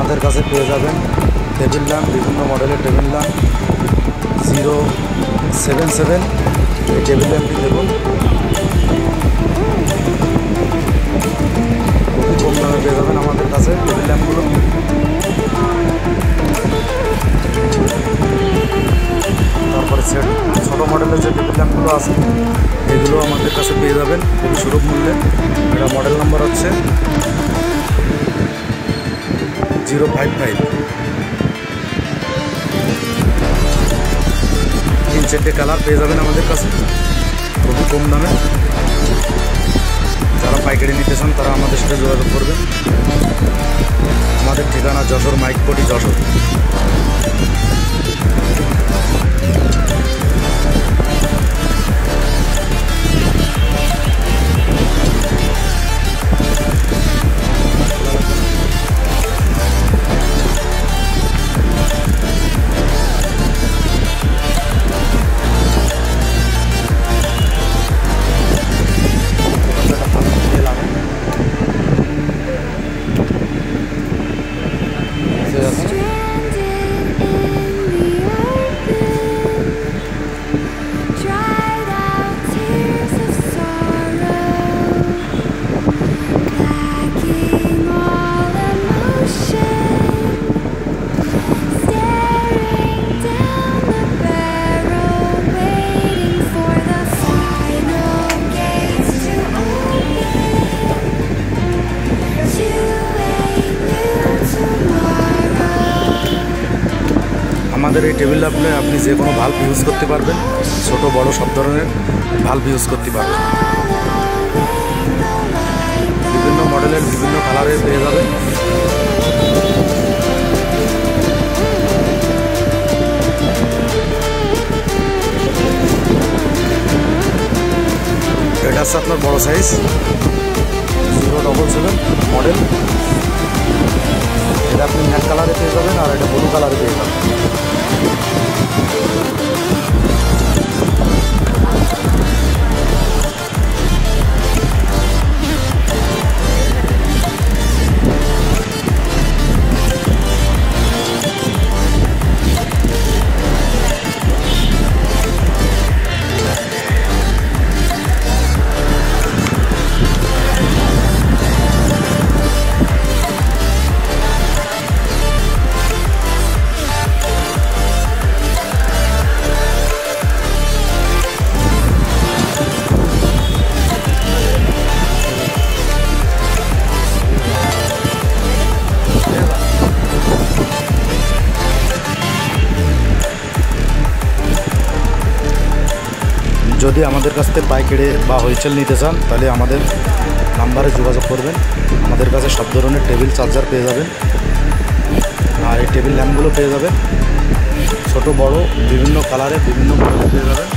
আমাদের কাছে পেয়ে যাবেন টেবিল ল্যাম্প, বিভিন্ন মডেলের টেবিল ল্যাম্প 077। এই টেবিল ল্যাম্পটি দেখুন খুবই কম দামে পেয়ে যাবেন আমাদের কাছে টেবিল ল্যাম্পগুলো। তারপরে সেট ছোটো মডেলের যে টেবিল ল্যাম্পগুলো আছে এগুলো আমাদের কাছে পেয়ে যাবেন খুবই সুলভ মূল্যে। এটা মডেল নাম্বার হচ্ছে 055। 3-4টে কালার পেয়ে যাবেন আমাদের কাছে খুবই কম দামে। যারা পাইকারি নিতে চান তারা আমাদের সাথে যোগাযোগ করবেন। আমাদের ঠিকানা যশোর মাইকপটি যশোর। আমাদের এই টেবিল ল্যাম্পে আপনি যে কোনো ভাল্ব ইউজ করতে পারবেন, ছোট বড় সব ধরনের ভাল্ব ইউজ করতে পারবেন। বিভিন্ন মডেলের বিভিন্ন কালারের পেয়ে যাবেন। এটা হচ্ছে আপনার বড় সাইজ 077 মডেল। এটা আপনি ম্যাট কালারে পেয়ে যাবেন আর এটা ব্লু কালারে পেয়ে যাবেন। যদি আমাদের কাছ থেকে পাইকারি বা হোলসেল নিতে চান তাহলে আমাদের নাম্বারে যোগাযোগ করবেন। আমাদের কাছে সব ধরনের টেবিল চার্জার পেয়ে যাবেন আর এই টেবিল ল্যাম্পগুলো পেয়ে যাবেন ছোট বড় বিভিন্ন কালারে বিভিন্ন মডেলে পেয়ে যাবেন।